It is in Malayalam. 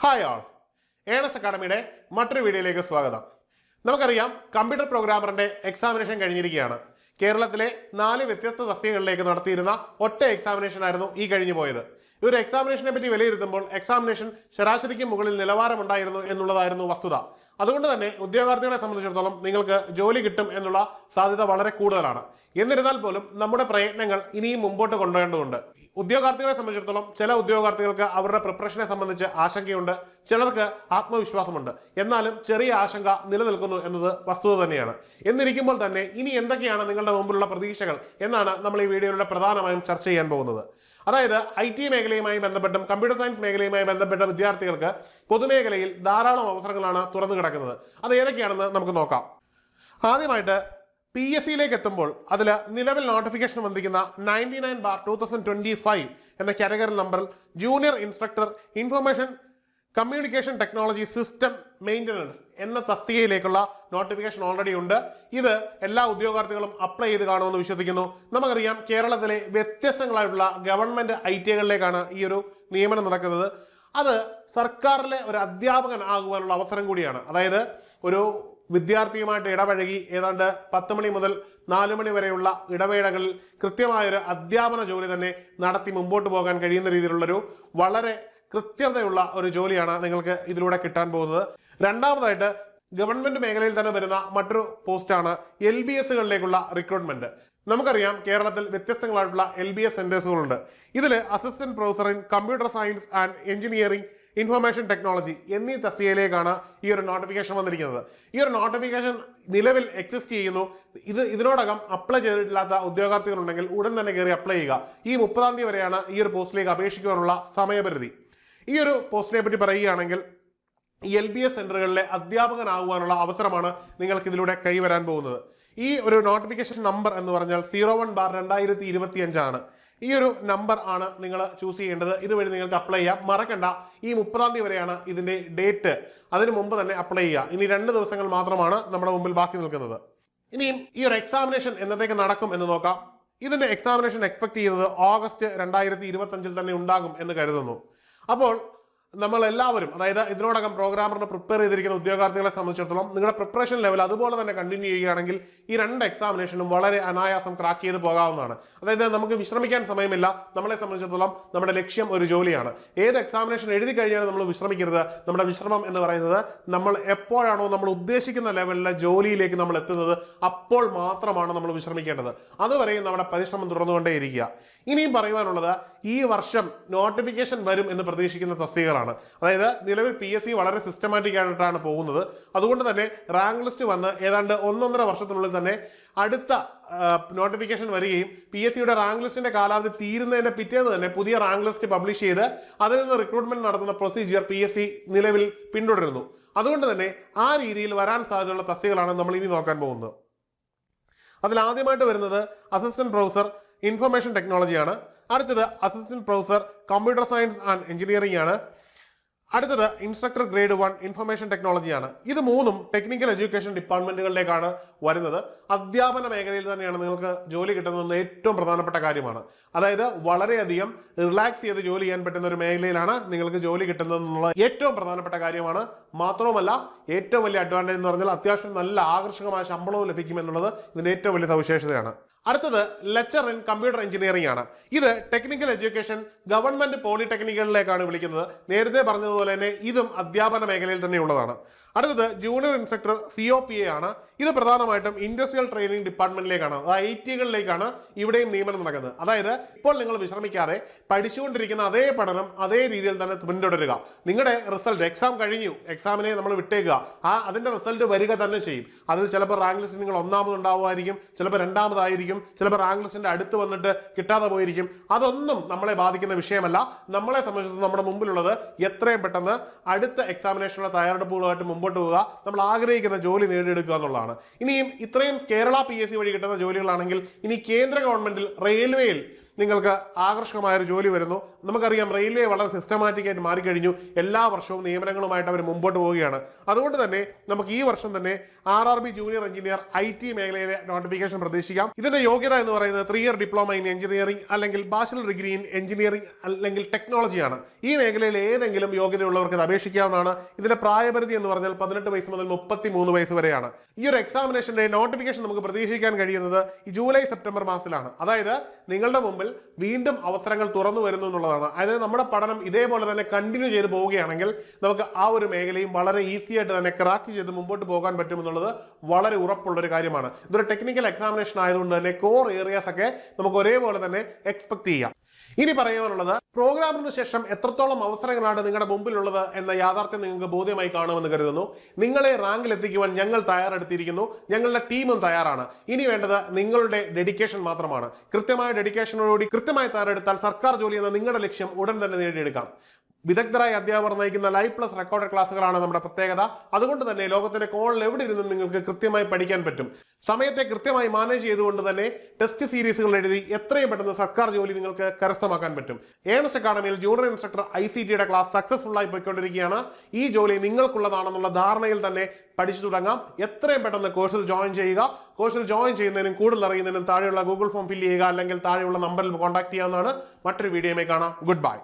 ഹായ് ആൾ, ഏണസ് അക്കാഡമിയുടെ മറ്റൊരു വീഡിയോയിലേക്ക് സ്വാഗതം. നമുക്കറിയാം, കമ്പ്യൂട്ടർ പ്രോഗ്രാമറിന്റെ എക്സാമിനേഷൻ കഴിഞ്ഞിരിക്കുകയാണ്. കേരളത്തിലെ 4 വ്യത്യസ്ത തസ്തികകളിലേക്ക് നടത്തിയിരുന്ന ഒറ്റ എക്സാമിനേഷൻ ആയിരുന്നു ഈ കഴിഞ്ഞു പോയത്. ഈ ഒരു എക്സാമിനേഷനെ പറ്റി വിലയിരുത്തുമ്പോൾ എക്സാമിനേഷൻ ശരാശരിക്ക് മുകളിൽ നിലവാരമുണ്ടായിരുന്നു എന്നുള്ളതായിരുന്നു വസ്തുത. അതുകൊണ്ട് തന്നെ ഉദ്യോഗാർത്ഥികളെ സംബന്ധിച്ചിടത്തോളം നിങ്ങൾക്ക് ജോലി കിട്ടും എന്നുള്ള സാധ്യത വളരെ കൂടുതലാണ്. എന്നിരുന്നാൽ പോലും നമ്മുടെ പ്രയത്നങ്ങൾ ഇനിയും മുമ്പോട്ട് കൊണ്ടുപോകേണ്ടതുണ്ട്. ഉദ്യോഗാർത്ഥികളെ സംബന്ധിച്ചിടത്തോളം ചില ഉദ്യോഗാർത്ഥികൾക്ക് അവരുടെ പ്രിപ്പറേഷനെ സംബന്ധിച്ച് ആശങ്കയുണ്ട്, ചിലർക്ക് ആത്മവിശ്വാസമുണ്ട്. എന്നാലും ചെറിയ ആശങ്ക നിലനിൽക്കുന്നു എന്നത് വസ്തുത തന്നെയാണ്. എന്നിരിക്കുമ്പോൾ തന്നെ ഇനി എന്തൊക്കെയാണ് നിങ്ങളുടെ മുമ്പിലുള്ള പ്രതീക്ഷകൾ എന്നാണ് നമ്മൾ ഈ വീഡിയോയിലൂടെ പ്രധാനമായും ചർച്ച ചെയ്യാൻ പോകുന്നത്. അതായത് IT മേഖലയുമായി ബന്ധപ്പെട്ടും കമ്പ്യൂട്ടർ സയൻസ് മേഖലയുമായി ബന്ധപ്പെട്ട വിദ്യാർത്ഥികൾക്ക് പൊതുമേഖലയിൽ ധാരാളം അവസരങ്ങളാണ് തുറന്നു കിടക്കുന്നത്. അത് ഏതൊക്കെയാണെന്ന് നമുക്ക് നോക്കാം. ആദ്യമായിട്ട് PSCയിലേക്ക് എത്തുമ്പോൾ അതിൽ നിലവിൽ നോട്ടിഫിക്കേഷൻ വന്നിരിക്കുന്ന 99/2025 എന്ന കാറ്റഗറി നമ്പറിൽ junior instructor information communication technology system maintenance എന്ന തസ്തികയിലേക്കുള്ള നോട്ടിഫിക്കേഷൻ ഓൾറെഡി ഉണ്ട്. ഇത് എല്ലാ ഉദ്യോഗാർത്ഥികളും അപ്ലൈ ചെയ്ത് കാണുമെന്ന് വിശ്വസിക്കുന്നു. നമുക്കറിയാം, കേരളത്തിലെ വ്യത്യസ്തങ്ങളായിട്ടുള്ള ഗവൺമെന്റ് ITകളിലേക്കാണ് ഈ ഒരു നിയമനം നടക്കുന്നത്. അത് സർക്കാരിലെ ഒരു അധ്യാപകൻ ആകുവാനുള്ള അവസരം കൂടിയാണ്. അതായത് ഒരു വിദ്യാർത്ഥിയുമായിട്ട് ഇടപഴകി ഏതാണ്ട് 10 മണി മുതൽ 4 മണി വരെയുള്ള ഇടവേളകളിൽ കൃത്യമായൊരു അധ്യാപന ജോലി തന്നെ നടത്തി മുമ്പോട്ട് പോകാൻ കഴിയുന്ന രീതിയിലുള്ളൊരു വളരെ കൃത്യതയുള്ള ഒരു ജോലിയാണ് നിങ്ങൾക്ക് ഇതിലൂടെ കിട്ടാൻ പോകുന്നത്. രണ്ടാമതായിട്ട് ഗവൺമെന്റ് മേഖലയിൽ തന്നെ വരുന്ന മറ്റൊരു പോസ്റ്റാണ് LBSകളിലേക്കുള്ള റിക്രൂട്ട്മെന്റ്. നമുക്കറിയാം, കേരളത്തിൽ വ്യത്യസ്തങ്ങളായിട്ടുള്ള LBS സെന്റേഴ്സുകളുണ്ട്. ഇതിൽ assistant professor in computer science and engineering information technology എന്നീ തസ്തികയിലേക്കാണ് ഈ ഒരു നോട്ടിഫിക്കേഷൻ വന്നിരിക്കുന്നത്. ഈ ഒരു നോട്ടിഫിക്കേഷൻ നിലവിൽ എക്സിസ്റ്റ് ചെയ്യുന്നു. ഇതിനോടകം അപ്ലൈ ചെയ്തിട്ടില്ലാത്ത ഉദ്യോഗാർത്ഥികളുണ്ടെങ്കിൽ ഉടൻ തന്നെ കയറി അപ്ലൈ ചെയ്യുക. ഈ 30-ാം തീയതി വരെയാണ് ഈ ഒരു പോസ്റ്റിലേക്ക് അപേക്ഷിക്കുവാനുള്ള സമയപരിധി. ഈ ഒരു പോസ്റ്റിനെ പറ്റി പറയുകയാണെങ്കിൽ LBS സെന്ററുകളിലെ അധ്യാപകനാകുവാനുള്ള അവസരമാണ് നിങ്ങൾക്ക് ഇതിലൂടെ കൈവരാൻ പോകുന്നത്. ഈ ഒരു നോട്ടിഫിക്കേഷൻ നമ്പർ എന്ന് പറഞ്ഞാൽ 01/2025 ആണ്. ഈ ഒരു നമ്പർ ആണ് നിങ്ങൾ ചൂസ് ചെയ്യേണ്ടത്. ഇതുവഴി നിങ്ങൾക്ക് അപ്ലൈ ചെയ്യാം. മറക്കണ്ട, ഈ 30-ാം തീയതി വരെയാണ് ഇതിന്റെ ഡേറ്റ്. അതിനു മുമ്പ് തന്നെ അപ്ലൈ ചെയ്യുക. ഇനി 2 ദിവസങ്ങൾ മാത്രമാണ് നമ്മുടെ മുമ്പിൽ ബാക്കി നിൽക്കുന്നത്. ഇനിയും ഈ ഒരു എക്സാമിനേഷൻ എന്നത്തേക്ക് നടക്കും എന്ന് നോക്കാം. ഇതിന്റെ എക്സാമിനേഷൻ എക്സ്പെക്ട് ചെയ്യുന്നത് ഓഗസ്റ്റ് 2025 തന്നെ ഉണ്ടാകും എന്ന് കരുതുന്നു. അപ്പോൾ നമ്മൾ എല്ലാവരും, അതായത് ഇതിനോടകം പ്രോഗ്രാമറിന് പ്രിപ്പയർ ചെയ്തിരിക്കുന്ന ഉദ്യോഗാർത്ഥികളെ സംബന്ധിച്ചിടത്തോളം നിങ്ങളുടെ പ്രിപ്പറേഷൻ ലെവൽ അതുപോലെ തന്നെ കണ്ടിന്യൂ ചെയ്യുകയാണെങ്കിൽ ഈ 2 എക്സാമിനേഷനും വളരെ അനായാസം ക്രാക്ക് ചെയ്ത് പോകാവുന്നതാണ്. അതായത് നമുക്ക് വിശ്രമിക്കാൻ സമയമില്ല. നമ്മളെ സംബന്ധിച്ചിടത്തോളം നമ്മുടെ ലക്ഷ്യം ഒരു ജോലിയാണ്. ഏത് എക്സാമിനേഷൻ എഴുതി കഴിഞ്ഞാലും നമ്മൾ വിശ്രമിക്കരുത്. നമ്മുടെ വിശ്രമം എന്ന് പറയുന്നത് നമ്മൾ എപ്പോഴാണോ നമ്മൾ ഉദ്ദേശിക്കുന്ന ലെവലിലെ ജോലിയിലേക്ക് നമ്മൾ എത്തുന്നത് അപ്പോൾ മാത്രമാണ് നമ്മൾ വിശ്രമിക്കേണ്ടത്. അതുവരെയും നമ്മുടെ പരിശ്രമം തുടർന്നുകൊണ്ടേയിരിക്കുക. ഇനിയും പറയുവാനുള്ളത്, ഈ വർഷം നോട്ടിഫിക്കേഷൻ വരും എന്ന് പ്രതീക്ഷിക്കുന്ന തസ്തികകളാണ്. അതായത് നിലവിൽ PSC വളരെ സിസ്റ്റമാറ്റിക് ആയിട്ടാണ് പോകുന്നത്. അതുകൊണ്ട് തന്നെ റാങ്ക് ലിസ്റ്റ് വന്ന് ഏതാണ്ട് 1.5 വർഷത്തിനുള്ളിൽ തന്നെ അടുത്ത നോട്ടിഫിക്കേഷൻ വരികയും PSCയുടെ റാങ്ക് ലിസ്റ്റിന്റെ കാലാവധി തീരുന്നതിന്റെ പിറ്റേന്ന് തന്നെ പുതിയ റാങ്ക് ലിസ്റ്റ് പബ്ലിഷ് ചെയ്ത് അതിൽ നിന്ന് റിക്രൂട്ട്മെന്റ് നടത്തുന്ന പ്രൊസീജിയർ PSC നിലവിൽ പിന്തുടരുന്നു. അതുകൊണ്ട് തന്നെ ആ രീതിയിൽ വരാൻ സാധ്യതയുള്ള തസ്തികകളാണ് നമ്മൾ ഇനി നോക്കാൻ പോകുന്നത്. അതിൽ ആദ്യമായിട്ട് വരുന്നത് അസിസ്റ്റന്റ് പ്രൊഫസർ ഇൻഫർമേഷൻ ടെക്നോളജിയാണ്. അടുത്തത് assistant professor computer science and engineering ആണ്. അടുത്തത് ഇൻസ്ട്രക്ടർ ഗ്രേഡ് 1 ഇൻഫർമേഷൻ ടെക്നോളജിയാണ്. ഇത് 3ഉം ടെക്നിക്കൽ എഡ്യൂക്കേഷൻ ഡിപ്പാർട്ട്മെന്റുകളിലേക്കാണ് വരുന്നത്. അധ്യാപന മേഖലയിൽ തന്നെയാണ് നിങ്ങൾക്ക് ജോലി കിട്ടുന്നത് ഏറ്റവും പ്രധാനപ്പെട്ട കാര്യമാണ്. അതായത് വളരെയധികം റിലാക്സ് ചെയ്ത് ജോലി ചെയ്യാൻ പറ്റുന്ന ഒരു മേഖലയിലാണ് നിങ്ങൾക്ക് ജോലി കിട്ടുന്നത് എന്നുള്ള ഏറ്റവും പ്രധാനപ്പെട്ട കാര്യമാണ്. മാത്രവുമല്ല, ഏറ്റവും വലിയ അഡ്വാൻറ്റേജ് എന്ന് പറഞ്ഞാൽ അത്യാവശ്യം നല്ല ആകർഷകമായ ശമ്പളവും ലഭിക്കും എന്നുള്ളത് ഇതിന്റെ ഏറ്റവും വലിയ സവിശേഷതയാണ്. അടുത്തത് ലെക്ചർ ഇൻ കമ്പ്യൂട്ടർ എഞ്ചിനീയറിംഗ് ആണ്. ഇത് ടെക്നിക്കൽ എഡ്യൂക്കേഷൻ ഗവൺമെന്റ് പോളിടെക്നിക്കുകളിലേക്കാണ് വിളിക്കുന്നത്. നേരത്തെ പറഞ്ഞതുപോലെ തന്നെ ഇതും അധ്യാപന മേഖലയിൽ തന്നെയുള്ളതാണ്. അടുത്തത് ജൂനിയർ ഇൻസ്ട്രക്ടർ COPA ആണ്. ഇത് പ്രധാനമായിട്ടും ഇൻഡസ്ട്രിയൽ ട്രെയിനിങ് ഡിപ്പാർട്ട്മെന്റിലേക്കാണ്, അതായത് IT ഇവിടെയും നിയമനം നടക്കുന്നത്. അതായത് ഇപ്പോൾ നിങ്ങൾ വിശ്രമിക്കാതെ പഠിച്ചുകൊണ്ടിരിക്കുന്ന അതേ പഠനം അതേ രീതിയിൽ തന്നെ പിന്തുടരുക. നിങ്ങളുടെ റിസൾട്ട്, എക്സാം കഴിഞ്ഞു, എക്സാമിനെ നമ്മൾ വിട്ടേക്കുക, അതിന്റെ റിസൾട്ട് വരിക തന്നെ ചെയ്യും. അതിൽ ചിലപ്പോൾ റാങ്ക് ലിസ്റ്റ് നിങ്ങൾ 1ാമത് ഉണ്ടാവുമായിരിക്കും, ചിലപ്പോൾ 2ാമതായിരിക്കും, ചിലപ്പോൾ റാങ്ക് ലിസ്റ്റിന്റെ അടുത്ത് വന്നിട്ട് കിട്ടാതെ പോയിരിക്കും. അതൊന്നും നമ്മളെ ബാധിക്കുന്ന വിഷയമല്ല. നമ്മളെ സംബന്ധിച്ചിടത്തോളം നമ്മുടെ മുമ്പിലുള്ളത് എത്രയും പെട്ടെന്ന് അടുത്ത എക്സാമിനേഷനുള്ള തയ്യാറെടുപ്പുകളുമായിട്ട് മുമ്പോട്ട് പോവുക, നമ്മൾ ആഗ്രഹിക്കുന്ന ജോലി നേടിയെടുക്കുക എന്നുള്ളതാണ്. ഇനിയും ഇത്രയും കേരള PSC വഴി കിട്ടുന്ന ജോലികളാണെങ്കിൽ ഇനി കേന്ദ്ര ഗവൺമെന്റിൽ റെയിൽവേയിൽ നിങ്ങൾക്ക് ആകർഷകമായ ഒരു ജോലി വരുന്നു. നമുക്കറിയാം റെയിൽവേ വളരെ സിസ്റ്റമാറ്റിക് ആയിട്ട് മാറിക്കഴിഞ്ഞു. എല്ലാ വർഷവും നിയമനങ്ങളുമായിട്ട് അവർ മുമ്പോട്ട് പോവുകയാണ്. അതുകൊണ്ട് തന്നെ നമുക്ക് ഈ വർഷം തന്നെ RRB ജൂനിയർ എഞ്ചിനീയർ IT മേഖലയിലെ നോട്ടിഫിക്കേഷൻ പ്രതീക്ഷിക്കാം. ഇതിന്റെ യോഗ്യത എന്ന് പറയുന്നത് 3 ഇയർ ഡിപ്ലോമ ഇൻ എഞ്ചിനീയറിംഗ് അല്ലെങ്കിൽ ബാച്ചിലർ ഡിഗ്രി ഇൻ എഞ്ചിനീയറിംഗ് അല്ലെങ്കിൽ ടെക്നോളജിയാണ്. ഈ മേഖലയിൽ ഏതെങ്കിലും യോഗ്യതയുള്ളവർക്ക് ഇത് അപേക്ഷിക്കാവുന്നതാണ്. ഇതിന്റെ പ്രായപരിധി എന്ന് പറഞ്ഞാൽ 18 വയസ്സ് മുതൽ 33 വയസ്സ് വരെയാണ്. ഈ ഒരു എക്സാമിനേഷന്റെ നോട്ടിഫിക്കേഷൻ നമുക്ക് പ്രതീക്ഷിക്കാൻ കഴിയുന്നത് ഈ ജൂലൈ സെപ്റ്റംബർ മാസത്തിലാണ്. അതായത് നിങ്ങളുടെ മുമ്പിൽ വീണ്ടും അവസരങ്ങൾ തുറന്നു വരുന്നു എന്നുള്ളതാണ്. അതായത് നമ്മുടെ പഠനം ഇതേപോലെ തന്നെ കണ്ടിന്യൂ ചെയ്ത് പോവുകയാണെങ്കിൽ നമുക്ക് ആ ഒരു മേഖലയും വളരെ ഈസി ആയിട്ട് തന്നെ ക്രാക്ക് ചെയ്ത് മുമ്പോട്ട് പോകാൻ പറ്റും എന്നുള്ളത് വളരെ ഉറപ്പുള്ള ഒരു കാര്യമാണ്. ഇതൊരു ടെക്നിക്കൽ എക്സാമിനേഷൻ ആയതുകൊണ്ട് തന്നെ കോർ ഏരിയാസ് ഒക്കെ നമുക്ക് ഒരേപോലെ തന്നെ എക്സ്പെക്ട് ചെയ്യാം. ഇനി പറയാനുള്ളത്, പ്രോഗ്രാമിന് ശേഷം എത്രത്തോളം അവസരങ്ങളാണ് നിങ്ങളുടെ മുമ്പിലുള്ളത് എന്ന യാഥാർത്ഥ്യം നിങ്ങൾക്ക് ബോധ്യമായി കാണുമെന്ന് കരുതുന്നു. നിങ്ങളെ റാങ്കിൽ എത്തിക്കുവാൻ ഞങ്ങൾ തയ്യാറെടുത്തിരിക്കുന്നു. ഞങ്ങളുടെ ടീമും തയ്യാറാണ്. ഇനി വേണ്ടത് നിങ്ങളുടെ ഡെഡിക്കേഷൻ മാത്രമാണ്. കൃത്യമായ ഡെഡിക്കേഷനോടുകൂടി കൃത്യമായി തയ്യാറെടുത്താൽ സർക്കാർ ജോലി എന്ന നിങ്ങളുടെ ലക്ഷ്യം ഉടൻ തന്നെ നേടിയെടുക്കാം. വിദഗ്ധരായ അധ്യാപകർ നയിക്കുന്ന ലൈവ് പ്ലസ് റെക്കോർഡഡ് ക്ലാസ്സുകളാണ് നമ്മുടെ പ്രത്യേകത. അതുകൊണ്ട് തന്നെ ലോകത്തിന്റെ കോണിൽ എവിടെ ഇരുന്നും നിങ്ങൾക്ക് കൃത്യമായി പഠിക്കാൻ പറ്റും. സമയത്തെ കൃത്യമായി മാനേജ് ചെയ്തുകൊണ്ട് തന്നെ ടെസ്റ്റ് സീരീസുകൾ എഴുതി എത്രയും പെട്ടെന്ന് സർക്കാർ ജോലി നിങ്ങൾക്ക് കരസ്ഥമാക്കാൻ പറ്റും. ഏണസ്റ്റ് അക്കാഡമിയിൽ ജൂനിയർ ഇൻസ്ട്രക്ടർ ICTയുടെ ക്ലാസ് സക്സസ്ഫുൾ ആയി പോയിക്കൊണ്ടിരിക്കുകയാണ്. ഈ ജോലി നിങ്ങൾക്കുള്ളതാണെന്നുള്ള ധാരണയിൽ തന്നെ പഠിച്ചു തുടങ്ങാം. എത്രയും പെട്ടെന്ന് കോഴ്സിൽ ജോയിൻ ചെയ്യുക. കോഴ്സിൽ ജോയിൻ ചെയ്യുന്നതിനും കൂടുതൽ അറിയുന്നതിനും താഴെയുള്ള ഗൂഗിൾ ഫോം ഫില്ല് ചെയ്യുക, അല്ലെങ്കിൽ താഴെയുള്ള നമ്പറിൽ കോൺടാക്ട് ചെയ്യാവുന്നതാണ്. മറ്റൊരു വീഡിയോയുമായി കാണാം. Good bye.